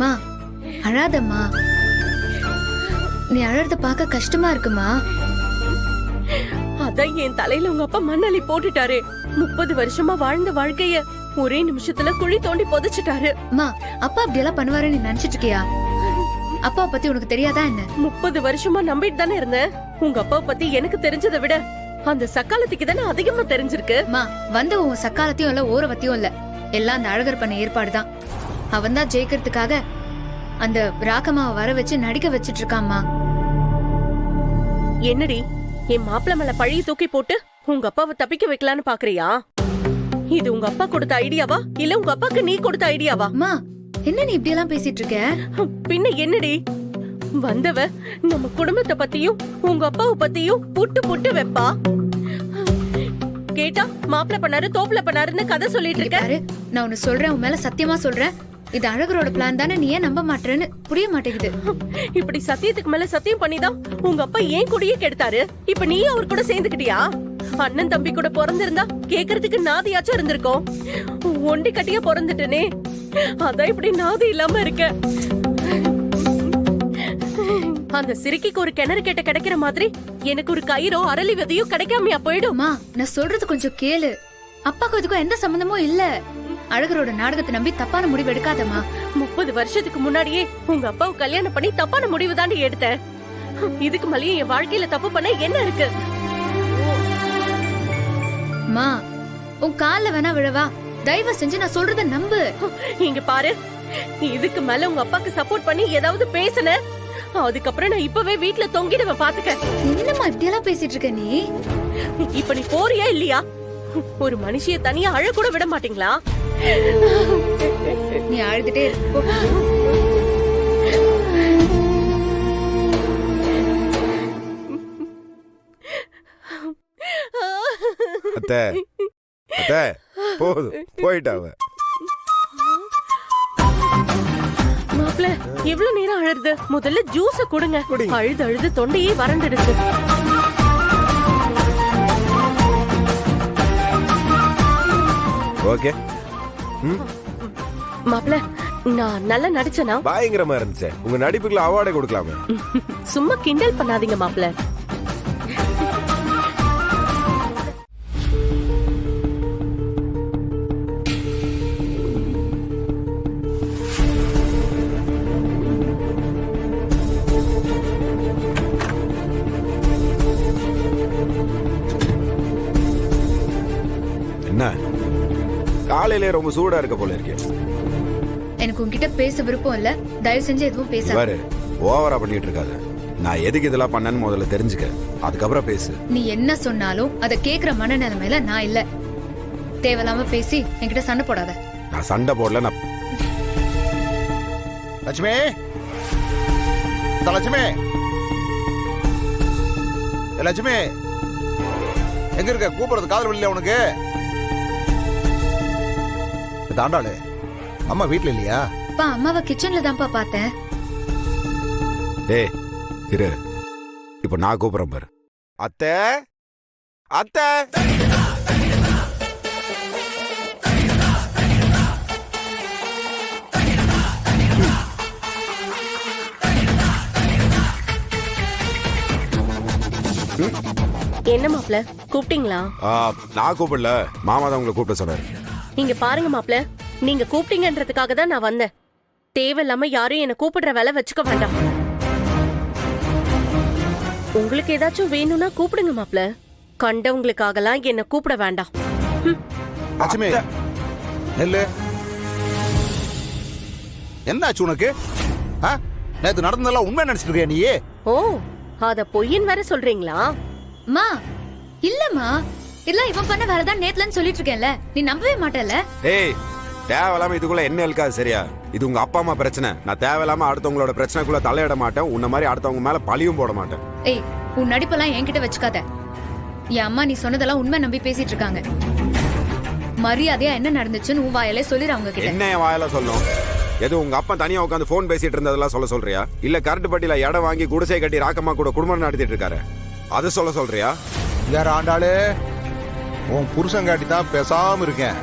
மா அழாதம்மா. நீ அழறத பார்க்க கஷ்டமா இருக்குமா? அதான் என் தலையில உங்க அப்பா மண்ணள்ளி போட்டுட்டாரு. 30 வருஷமா வாழ்ந்த வாழ்க்கைய ஒரே நிமிஷத்துல குழி தோண்டி புதைச்சிட்டாரு. மா அப்பா அப்படி எல்லாம் பண்ணுவாருன்னு நீ நினைச்சிட்டு இருக்கியா? அப்பா பத்தி உனக்கு தெரியாதா என்ன? 30 வருஷமா நம்பிட்டு தானே இருந்தேன். உங்க அப்பா பத்தி எனக்கு தெரிஞ்சதை விட அந்த சக்காலத்துக்கு தானே அதிகமா தெரிஞ்சிருக்கு. மா வந்து உன் சக்காலத்தையும் இல்ல ஓரவத்தையும் இல்ல, எல்லாம் அந்த அழகர் பண்ண ஏற்பாடுதான். அவன் தான் ஜெயிக்கிறதுக்காக அந்த ராக்கம்மாவை வர வச்சு நடிக்க வச்சிட்டு இருக்காம்மா. என்னடி என் மாப்பிள்ள மேல பழைய தூக்கி போட்டு உங்க அப்பாவை தப்பிக்க வைக்கலான்னு பாக்குறியா? இது உங்க அப்பா கொடுத்த ஐடியாவா இல்ல உங்க அப்பாக்கு நீ கொடுத்த ஐடியாவா? மா என்ன நீ இப்படி எல்லாம் பேசிட்டு இருக்க? பின்ன என்னடி, வந்தவ நம்ம குடும்பத்தை பத்தியும் உங்க அப்பாவை பத்தியும் புட்டு புட்டு வைப்பா. கேட்டா மாப்பிள்ள பண்ணாரு தோப்புல பண்ணாருன்னு கதை சொல்லிட்டு இருக்காரு. நான் உன்னை சொல்றேன், உன் மேல சத்தியமா சொல்றேன், இது அழகரோட பிளான் தானே. நீ ஏன் நம்ப மாட்டேன்னு புரிய மாட்டேங்குது. இப்படி சத்தியத்துக்கு மேல சத்தியம் பண்ணிதான் உங்க அப்பா ஏன் கூடயே கெடுத்தாரு. இப்ப நீ அவர் கூட சேர்ந்துக்கிட்டியா? அண்ணன் தம்பி கூட பிறந்திருந்தா கேக்குறதுக்கு நாதியாச்சும் இருந்திருக்கோம். ஒண்டி கட்டியா பிறந்துட்டனே, அதான் இப்படி நாதி இல்லாம இருக்க. அந்த சிறுக்கிக்கு ஒரு கிணறு கேட்ட கிடைக்கிற மாதிரி எனக்கு ஒரு கயிறோ அரளி விதையோ கிடைக்காமையா போயிடுமா? நான் சொல்றது கொஞ்சம் கேளு. அப்பாக்கு இதுக்கும் எந்த சம்பந்தமும் இல்ல. அழகரோட நாடகத்தை நம்பி தப்பான முடிவு எடுக்காதமா. 30 வருஷத்துக்கு முன்னாடியே உங்க அப்பாவை கல்யாணம் பண்ணி தப்பான முடிவு தாண்டி எடுத்தேன். இதுக்கு மேலேயே என் வாழ்க்கையில தப்பு பண்ண என்ன இருக்கு? மா உன் கால்ல வேணா விழவா, தயவு செஞ்சு நான் சொல்றத நம்பு. இங்க பாரு, இதுக்கு மேல உங்க அப்பாக்கு சப்போர்ட் பண்ணி ஏதாவது பேசுன, அதுக்கப்புறம் நான் இப்பவே வீட்டுல தொங்கிடுவேன் பாத்துக்க. என்னம்மா இப்படி எல்லாம் பேசிட்டு இருக்க நீ? இப்ப நீ போறியா இல்லையா? ஒரு மனுஷிய தனியா அழ கூட விட மாட்டீங்களா? நீ அழுதுட்டே இருப்போ. அத்தை அத்தை போதும் போயிட்டாவ. மாப்ள எவ்வளவு நேரம் அழுது? முதல்ல ஜூஸ கொடுங்க. அழுது அழுது தொண்டையே வறண்டுடுச்சு. ஓகே மாப்ள நான் நல்லா நடிச்சனா? பயங்கரமா இருந்துச்சு. உங்க நடிப்புக்குள்ள அவார்டே கொடுக்கலாமே. சும்மா கிண்டல் பண்ணாதீங்க மாப்ள. என்ன காலையிலே ரொம்ப சூடா இருக்க போல இருக்கு. எனக்கு உன்கிட்ட பேச விருப்பம் இல்ல, தயவு செஞ்சு எதுவும் பேசாத. பாரு ஓவரா பண்ணிட்டு இருக்காத. நான் எதுக்கு இதெல்லாம் பண்ணேன்னு முதல்ல தெரிஞ்சுக்க, அதுக்கப்புறம் பேசு. நீ என்ன சொன்னாலும் அதை கேக்குற மனநிலைமையில நான் இல்ல. தேவையில்லாம பேசி என்கிட்ட சண்டை போடாத. நான் சண்டை போடல. நான் லட்சுமி, லட்சுமி, லட்சுமி எங்க இருக்க? கூப்பிடுறது காதல் வழியில உனக்கு? தாண்டாளு அம்மா வீட்டுல இல்லையா? அப்பா அம்மாவை கிச்சன்ல தான்ப்பா பார்த்தேன். டேய் இரு, இப்ப நான் கூப்பிடுறேன் பாரு. அத்தை அத்தை. என்ன மாப்ள கூப்பிட்டீங்களா? நான் கூப்பிடல, மாமா தான் உங்களை கூப்பிட சொன்னாரு. நீங்க பாருங்க மாப்ள, நீங்க கூப்பிட்டீங்கன்றதுக்காக தான் நான் வந்தேன். தேவையில்லாம யாரும் என்ன கூப்பிடுற வேலை வச்சுக்க வேண்டாம். உங்களுக்கு ஏதாச்சும் வேணும்னா கூப்பிடுங்க மாப்ள. கண்டவங்களுக்காகலாம் என்ன கூப்பிட வேண்டாம். லட்சுமி நெல்லு, என்னாச்சு உனக்கு? நேத்து நடந்ததெல்லாம் உண்மை நினைச்சிட்டு இருக்கியா நீ? ஓ அத பொய்யின் வேற சொல்றீங்களா? மா இல்லம்மா, இல்ல இவன் பண்ண வேறதான் நேத்துலன்னு சொல்லிட்டு இருக்கேன்ல, நீ நம்பவே மாட்டல. ஏய் தேவையில்லாம இதுக்குள்ள என்ன இருக்காது சரியா? இது உங்க அப்பா அம்மா பிரச்சனை. நான் தேவையில்லாம அடுத்தவங்களோட பிரச்சனைக்குள்ள தலையிட மாட்டேன். உன்ன மாதிரி அடுத்தவங்க மேல பழியும் போட மாட்டேன். ஏய் உன் நடிப்பெல்லாம் என்கிட்ட வச்சுக்காத. என் அம்மா நீ சொன்னதெல்லாம் உண்மை நம்பி பேசிட்டு இருக்காங்க. மரியாதையா என்ன நடந்துச்சுன்னு உன் வாயிலே சொல்லிடு அவங்க கிட்ட. என்ன என் வாயில சொல்லும்? எது உங்க அப்பா தனியா உட்காந்து போன் பேசிட்டு இருந்ததெல்லாம் சொல்ல சொல்றியா? இல்ல கரண்ட் பட்டியில இடம் வாங்கி குடிசை கட்டி ராக்கம்மா கூட குடும்பம் நடத்திட்டு இருக்காரு அது சொல்ல சொல்றியா? யார் ஆண்டாளு? உன் புருஷன் காட்டி தான் பேசாம இருக்கேன்.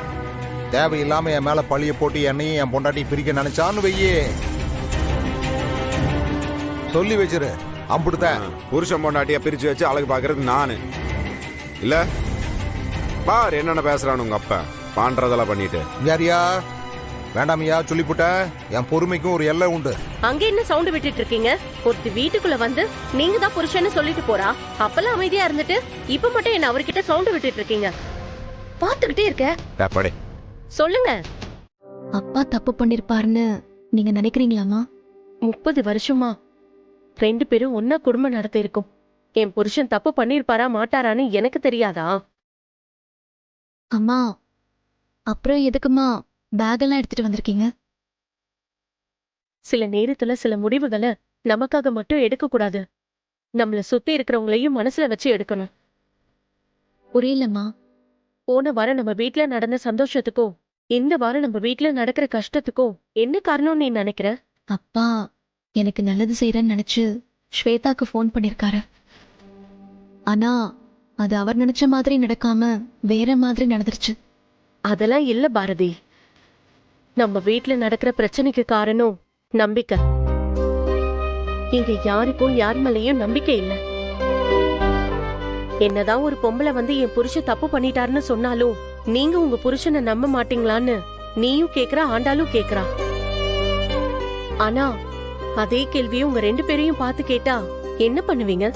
தேவையில்லாம என் மேல பழிய போட்டு என்னையும் என் பொண்டாட்டி பிரிக்க நினைச்சான்னு வையே, சொல்லி வச்சிரு அம்புட்டுதான். புருஷன் பொண்டாட்டிய பிரிச்சு வச்சு அழகு பாக்குறது நானு இல்ல. பார் என்னென்ன பேசுறான்னு உங்க அப்பா பான்றதெல்லாம் பண்ணிட்டு. யாரியா வேண்டாமையா சொல்லிப்புட்டேன். என் பொறுமைக்கும் ஒரு எல்லை உண்டு. அங்க என்ன சவுண்ட் விட்டுட்டு இருக்கீங்க? ஒருத்தி வீட்டுக்குள்ள வந்து நீங்க தான் புருஷன்னு சொல்லிட்டு போறா. அப்பெல்லாம் அமைதியா இருந்துட்டு இப்ப மட்டும் என்ன அவர்கிட்ட சவுண்ட் விட்டுட்டு இருக்கீங்க? பாத்துக்கிட்டே இருக்க. படே சொல்லுங்க. அப்பா தப்பு பண்ணிருப்பாருன்னு நீங்க நினைக்கிறீங்களாமா? 30 வருஷமா 2 பேரும் ஒன்னா குடும்பம் நடத்த இருக்கும். என் புருஷன் தப்பு பண்ணிருப்பாரா மாட்டாரான்னு எனக்கு தெரியாதா? அம்மா, அப்புறம் எதுக்குமா பேக்கெல்லாம் எடுத்துட்டு வந்திருக்கீங்க? சில நேரத்துல சில முடிவுகளை நமக்காக மட்டும் எடுக்க கூடாது. நம்மள சுத்தி இருக்கிறவங்களையும் மனசுல வச்சு எடுக்கணும். புரியலம்மா. போன வாரம் நம்ம வீட்ல நடந்த சந்தோஷத்துக்கும் இந்த வாரம் நம்ம வீட்ல நடக்கிற கஷ்டத்துக்கும் என்ன காரணம்னு நீ நினைக்கிற? அப்பா எனக்கு நல்லது செய்யறேன்னு நினைச்சு ஸ்வேதாக்கு ஃபோன் பண்ணிருக்காரு. ஆனா அது அவர் நினைச்ச மாதிரி நடக்காம வேற மாதிரி நடந்துருச்சு. அதெல்லாம் இல்ல பாரதி. நம்ம வீட்ல நடக்கிற பிரச்சனைக்கு காரணம் நம்பிக்கை. இங்க யாருக்கும் யார் மேலயும் நம்பிக்கை இல்ல. என்னதான் ஒரு பொம்பளை வந்து என் புருஷன் தப்பு பண்ணிட்டாருன்னு சொன்னாலும் நீங்க உங்க புருஷனை நம்ப மாட்டீங்களான்னு நீயும் கேக்குற, ஆண்டாலும் கேக்குறா. ஆனா அதே கேள்வியும் உங்க 2 பேரையும் பார்த்து கேட்டா என்ன பண்ணுவீங்க?